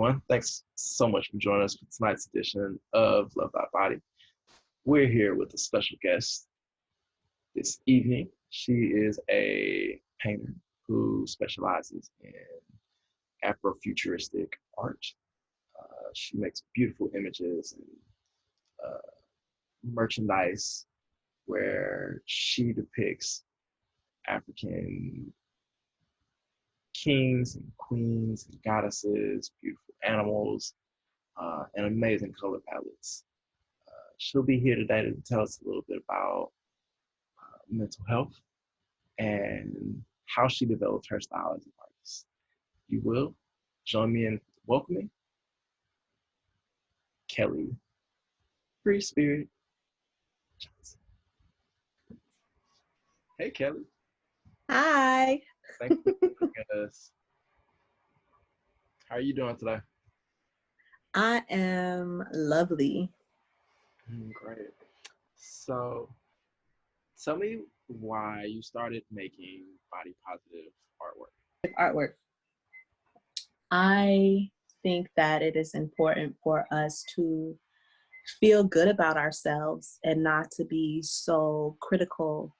everyone. Thanks so much for joining us for tonight's edition of Love Thy Body. We're here with a special guest this evening. She is a painter who specializes in Afrofuturistic art. She makes beautiful images and merchandise where she depicts African kings and queens and goddesses, beautiful animals, and amazing color palettes. She'll be here today to tell us a little bit about mental health and how she developed her style as an artist. You will join me in welcoming Kelly Free Spirit Johnson. Hey, Kelly. Hi. Thanks for joining us. How are you doing today? I am lovely. Great. So, tell me why you started making body positive artwork. Artwork. I think that it is important for us to feel good about ourselves and not to be so critical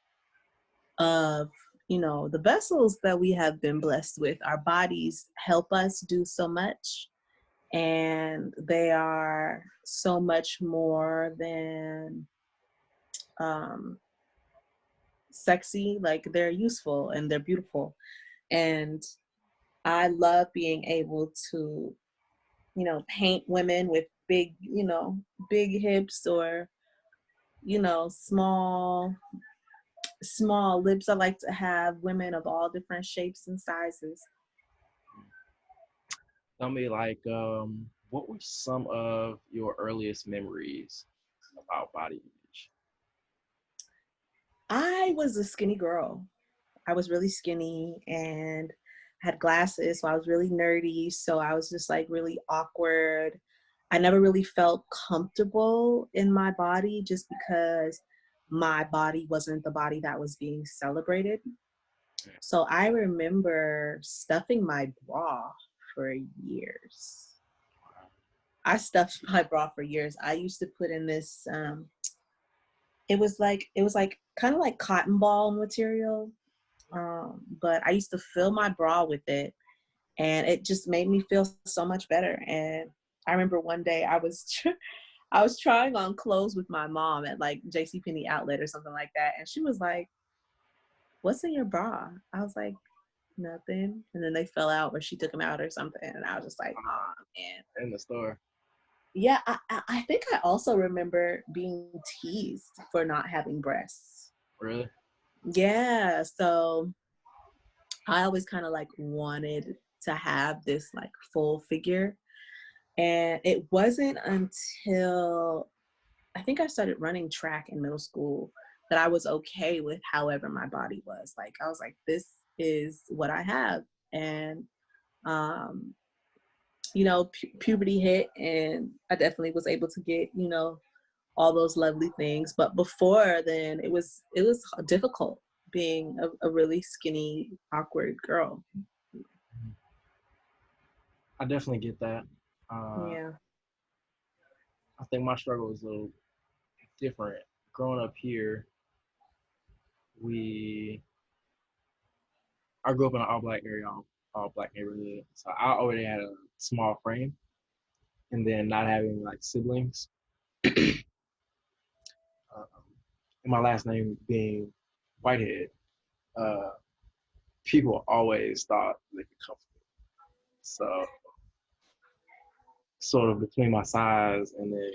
of, the vessels that we have been blessed with. Our bodies help us do so much, and they are so much more than sexy. Like, they're useful and they're beautiful. And I love being able to, paint women with big hips or, small lips. I like to have women of all different shapes and sizes. Tell me, what were some of your earliest memories about body image? I was a skinny girl. I was really skinny and had glasses, so I was really nerdy. So I was just like really awkward. I never really felt comfortable in my body just because my body wasn't the body that was being celebrated. So I remember stuffing my bra for years. I stuffed my bra for years. I used to put in this, it was like kind of like cotton ball material. But I used to fill my bra with it, and it just made me feel so much better. And I remember one day I was trying on clothes with my mom at like JCPenney outlet or something like that, and she was like, "What's in your bra?" I was like, "Nothing." And then they fell out, or she took them out or something, and I was just like, "Oh man." In the store. Yeah, I think I also remember being teased for not having breasts. Really? Yeah, so I always kind of like wanted to have this like full figure. And it wasn't until I think I started running track in middle school that I was okay with however my body was. Like, I was like, this is what I have. And, um, puberty hit, and I definitely was able to get, all those lovely things. But before then, it was difficult being a really skinny, awkward girl. I definitely get that. Uh, Yeah. I think my struggle was a little different. Growing up here, we I grew up in an all black area, all black neighborhood. So I already had a small frame, and then not having like siblings, um, and my last name being Whitehead, uh, people always thought they could comfort me. So sort of between my size and then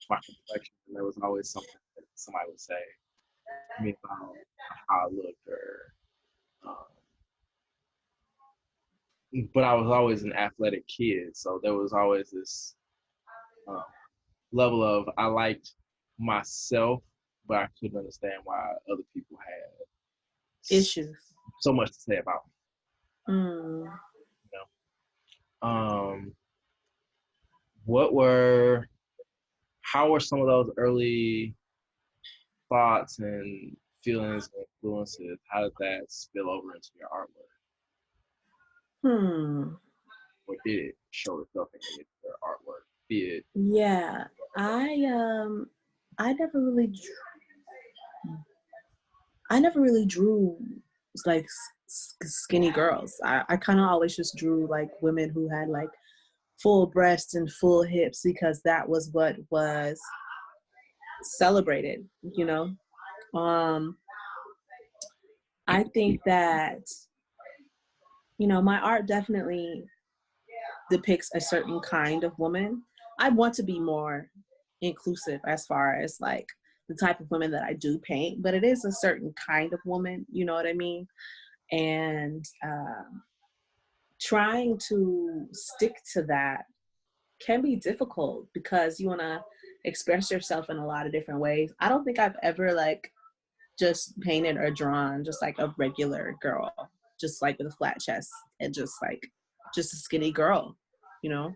my complexion, there was always something that somebody would say to me about how I looked, or but I was always an athletic kid, so there was always this um, level of I liked myself, but I couldn't understand why other people had Issues. so much to say about me. Mm. You know, what were how were some of those early thoughts and feelings and influences? How did that spill over into your artwork? Hmm. or did it show itself in any of your artwork? Be it Yeah, I um I never really I never really drew like skinny girls. I kind of always just drew like women who had like full breasts and full hips because that was what was celebrated, you know. Um, I think that, my art definitely depicts a certain kind of woman. I want to be more inclusive as far as like the type of women that I do paint, but it is a certain kind of woman, you know what I mean? And trying to stick to that can be difficult because you want to express yourself in a lot of different ways. I don't think I've ever like just painted or drawn just like a regular girl, just like with a flat chest and just a skinny girl, you know.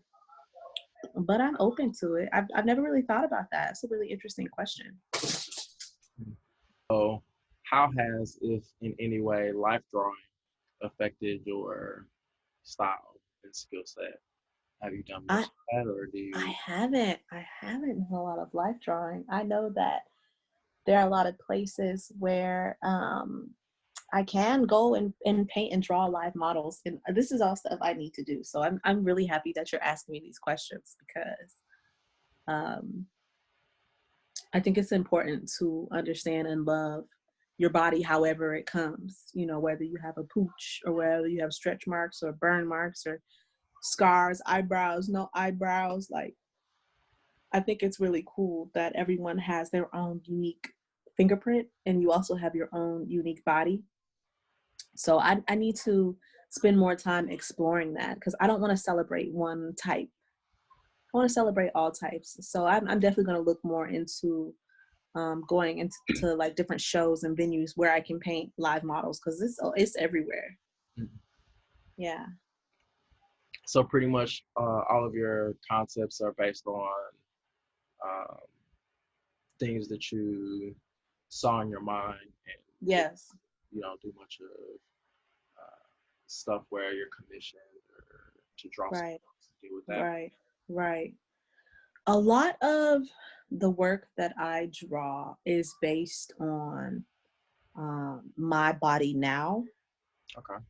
But I'm open to it. I've never really thought about that. It's a really interesting question. so how has, if in any way, life drawing affected your style and skill set? Have you done much I of that, or do I you? haven't I haven't done a lot of life drawing. I know that there are a lot of places where I can go and paint and draw live models. And this is all stuff I need to do. So I'm really happy that you're asking me these questions because um, I think it's important to understand and love your body however it comes, whether you have a pooch or whether you have stretch marks or burn marks or scars, eyebrows, no eyebrows. Like, I think it's really cool that everyone has their own unique fingerprint and you also have your own unique body. So I need to spend more time exploring that because I don't want to celebrate one type. I want to celebrate all types. So I'm definitely going to look more into going into like different shows and venues where I can paint live models because it's everywhere. Mhm. Yeah. So pretty much all of your concepts are based on um, things that you saw in your mind, and Yes. you don't do much of stuff where you're commissioned or to draw Right. someone else to deal with that. Right. Right. A lot of the work that I draw is based on my body now, Okay.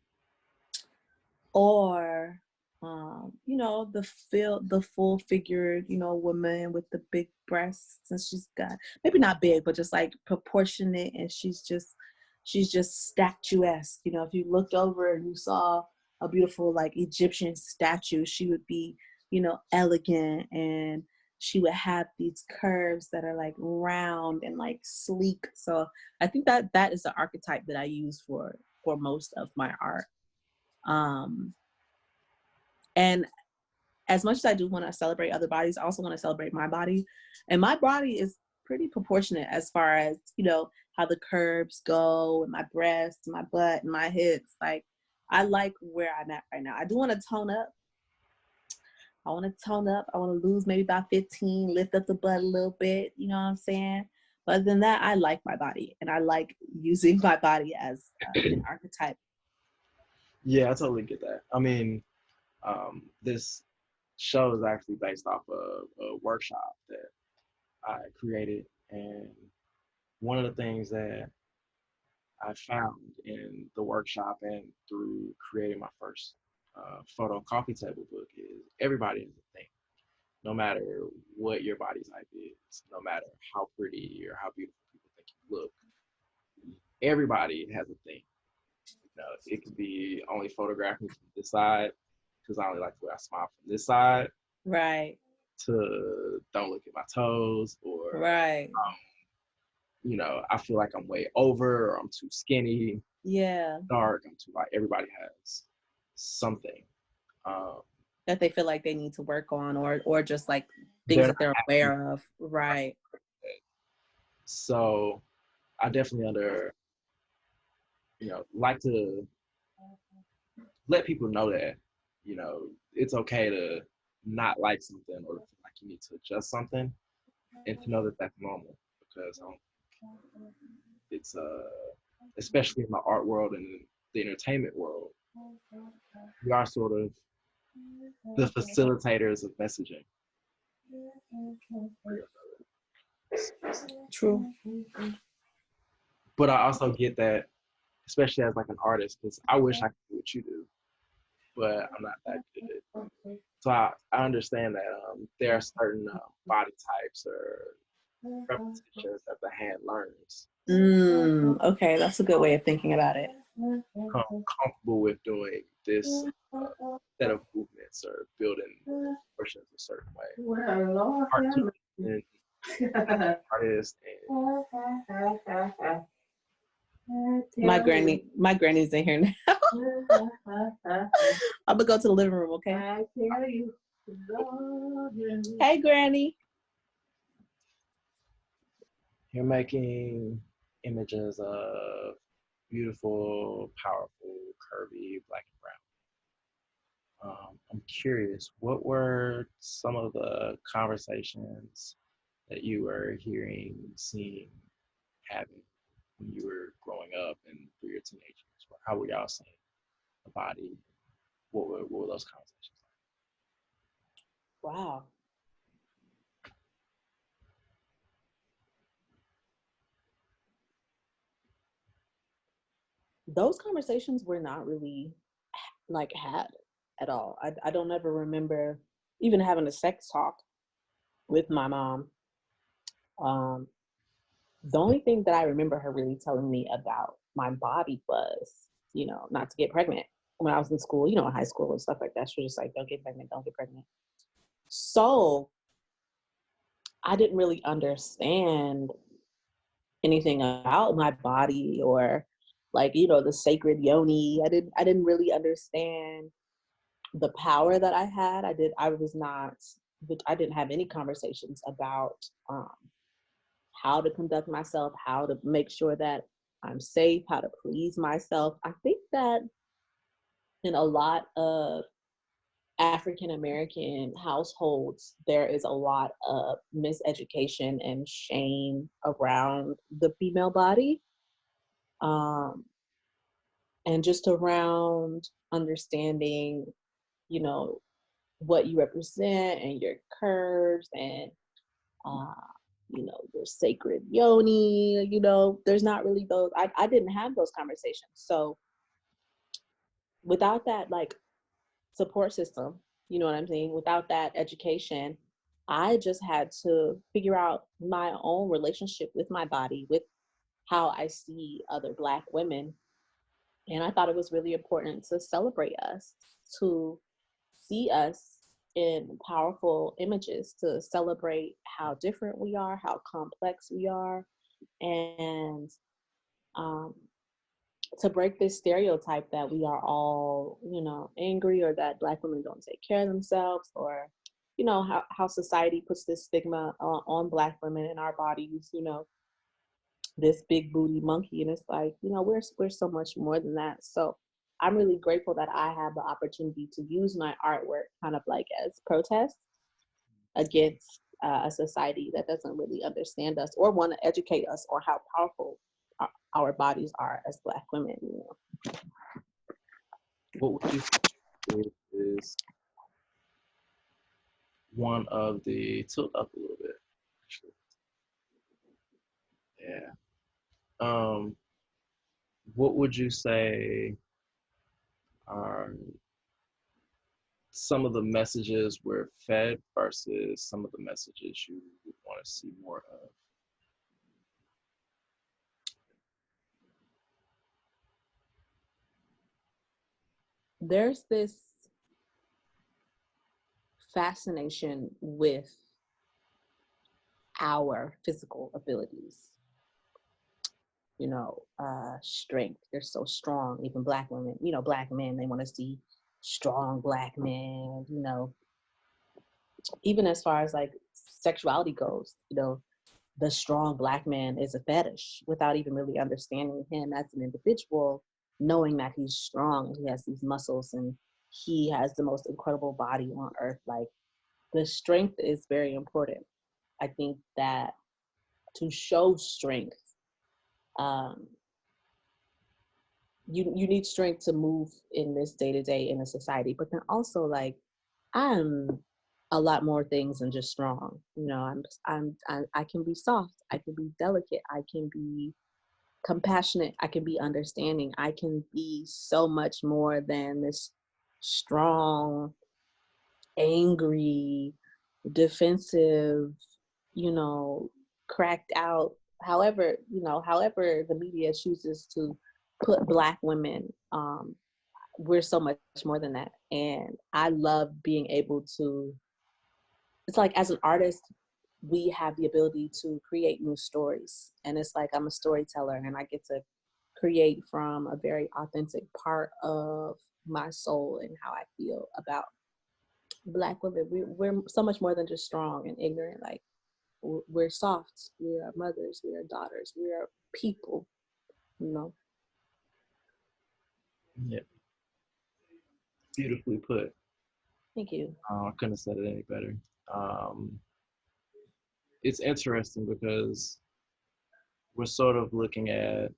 or the full figured woman with the big breasts, and she's got maybe not big but just like proportionate, and she's just statuesque. If you looked over and you saw a beautiful like Egyptian statue, she would be elegant, and she would have these curves that are like round and like sleek. So I think that is the archetype that I use for most of my art. um and as much as I do want to celebrate other bodies, I also want to celebrate my body. And my body is pretty proportionate as far as, how the curves go and my breasts, my butt, and my hips. Like, I like where I'm at right now. I do want to tone up. I want to tone up. I want to lose maybe about 15, lift up the butt a little bit. You know what I'm saying? But other than that, I like my body and I like using my body as an archetype. Yeah, I totally get that. I mean, this show is actually based off of a workshop that I created, and one of the things that I found in the workshop and through creating my first photo coffee table book is everybody has a thing. No matter what your body type is, no matter how pretty or how beautiful people think you look, everybody has a thing. It could be only photograph me from this side because I only like the way I smile from this side, Right. to don't look at my toes, or Right. I feel like I'm way over, or I'm too skinny, Yeah. dark, I'm too light. Everybody has something. Um, That they feel like they need to work on, or just like things they're not that they're happy. aware of. Right. So I definitely like to let people know that, it's okay to not like something or feel like you need to adjust something, and to know that that's normal, because it's especially in the art world and the entertainment world, we are sort of the facilitators of messaging. True. But I also get that, especially as like an artist, because I wish I could do what you do, but I'm not that good. So I understand that there are certain body types or repetitions that the hand learns. Okay, that's a good way of thinking about it. Comfortable with doing this set of movements or building portions a certain way. Cartoon artist and My granny's in here now. I'm gonna go to the living room, okay? I tell you. Hey, Granny. you're making images of beautiful, powerful, curvy black and brown. I'm curious, what were some of the conversations that you were hearing, seeing, having when you were growing up and through your teenage years? How were y'all seeing the body? What were those conversations like? Wow. Those conversations were not really like had at all. I don't ever remember even having a sex talk with my mom. The only thing that I remember her really telling me about my body was, not to get pregnant. When I was in school, in high school and stuff like that, she was just like, don't get pregnant, don't get pregnant. So I didn't really understand anything about my body or like, the sacred yoni. I didn't really understand the power that I had. I didn't have any conversations about how to conduct myself, how to make sure that I'm safe, how to please myself. I think that in a lot of African American households, there is a lot of miseducation and shame around the female body. And just around understanding, you know, what you represent and your curves and, uh, your sacred yoni, there's not really those, I didn't have those conversations. So without that, like, support system, you know what I'm saying? Without that education, I just had to figure out my own relationship with my body, with how I see other Black women. And I thought it was really important to celebrate us, to see us in powerful images, to celebrate how different we are, how complex we are, and um, to break this stereotype that we are all, angry, or that Black women don't take care of themselves, or, how society puts this stigma on Black women and our bodies, this big booty monkey. And it's like, we're so much more than that. So I'm really grateful that I have the opportunity to use my artwork kind of like as protest against a society that doesn't really understand us or want to educate us or how powerful our bodies are as Black women. What would you say is one of the tilt up a little bit? Actually. Yeah. What would you say are some of the messages we're fed versus some of the messages you would want to see more of? There's this fascination with our physical abilities, strength. They're so strong. Even Black women, Black men, they want to see strong Black men, even as far as like sexuality goes, the strong Black man is a fetish without even really understanding him as an individual, knowing that he's strong and he has these muscles and he has the most incredible body on earth. Like, the strength is very important. I think that to show strength, um, you need strength to move in this day to day in a society, but then also like I'm a lot more things than just strong. You know, I can be soft. I can be delicate. I can be compassionate. I can be understanding. I can be so much more than this strong, angry, defensive, you know, cracked out, however, however the media chooses to put Black women. We're so much more than that. And I love being able to, it's like as an artist, we have the ability to create new stories. And it's like I'm a storyteller and I get to create from a very authentic part of my soul and how I feel about Black women. We're so much more than just strong and ignorant. Like we're soft. We are mothers. We are daughters. We are people. You know. Yeah, beautifully put. Thank you. I couldn't have said it any better. Um, it's interesting because we're sort of looking at,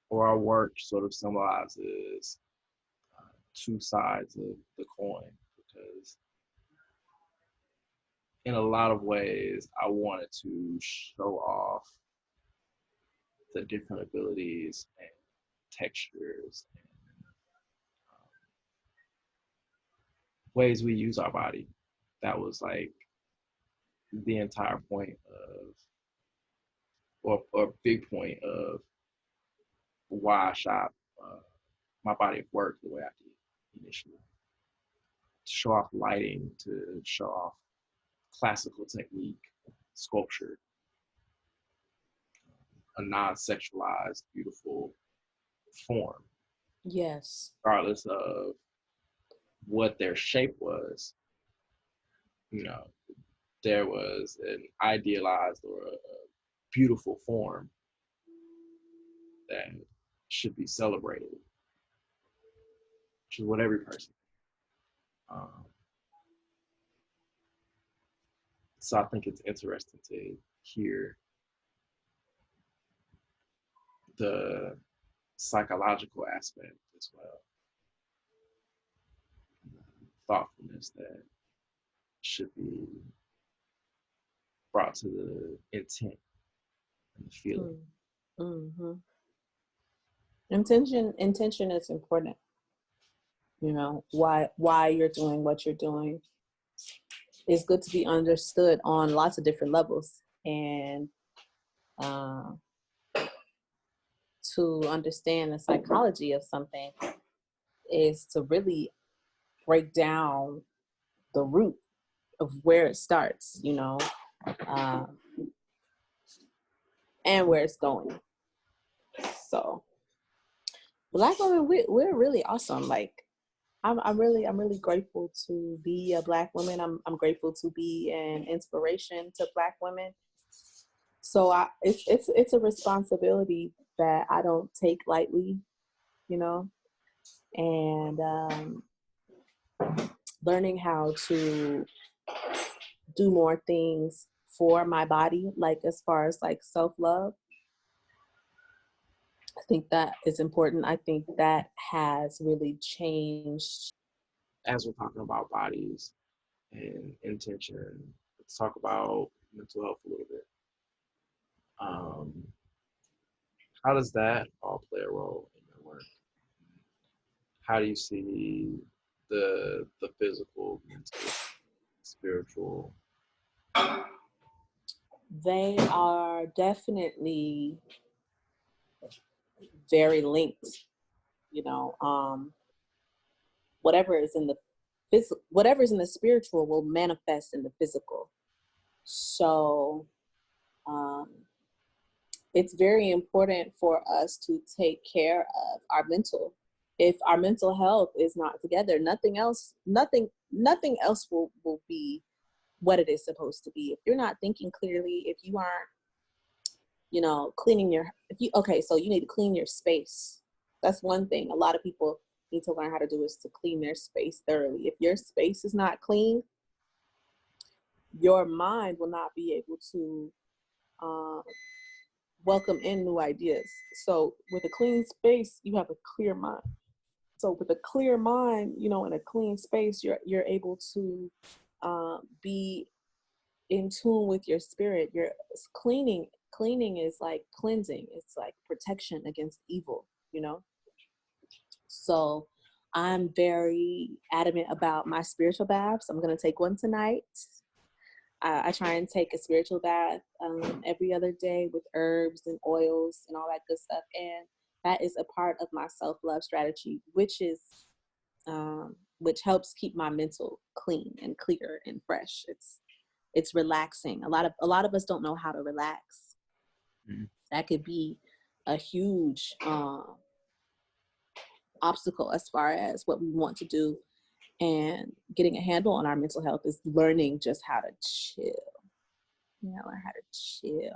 or our work sort of symbolizes two sides of the coin. Because in a lot of ways, I wanted to show off the different abilities and textures and ways we use our body. That was like the entire point of, or big point of why I shot uh, my body of work the way I did initially. To show off lighting, to show off classical technique, sculpture, a non-sexualized, beautiful form, Yes. regardless of what their shape was. You know, there was an idealized or a beautiful form that should be celebrated, which is what every person. Um, so I think it's interesting to hear the psychological aspect as well, thoughtfulness that should be brought to the intent and the feeling. Mm-hmm. Intention is important. You know why you're doing what you're doing. It's good to be understood on lots of different levels, and uh, to understand the psychology of something is to really break down the root of where it starts, uh, and where it's going. So, Black women, we're really awesome. Like, I'm really grateful to be a Black woman. I'm grateful to be an inspiration to Black women. So it's a responsibility that I don't take lightly, you know, and learning how to do more things for my body, like as far as like self-love. I think that is important. I think that has really changed. As we're talking about bodies and intention, let's talk about mental health a little bit. Um, how does that all play a role in your work? How do you see the physical, mental, spiritual? They are definitely very linked, you know. Whatever is in the whatever is in the spiritual will manifest in the physical. So um, it's very important for us to take care of our mental. If our mental health is not together, nothing else will be what it is supposed to be. If you're not thinking clearly, if you aren't, cleaning so you need to clean your space. That's one thing a lot of people need to learn how to do, is to clean their space thoroughly. If your space is not clean, your mind will not be able to uh, welcome in new ideas. So with a clean space, you have a clear mind. So with a clear mind, you know, in a clean space, you're able to be in tune with your spirit. You're cleaning. Cleaning is like cleansing. It's like protection against evil, you know? So I'm very adamant about my spiritual baths. I'm going to take one tonight. I try and take a spiritual bath every other day with herbs and oils and all that good stuff. And that is a part of my self-love strategy, which helps keep my mental clean and clear and fresh. It's relaxing. A lot of us don't know how to relax. Mm. That could be a huge obstacle as far as what we want to do. And getting a handle on our mental health is learning just how to chill. Learn how to chill.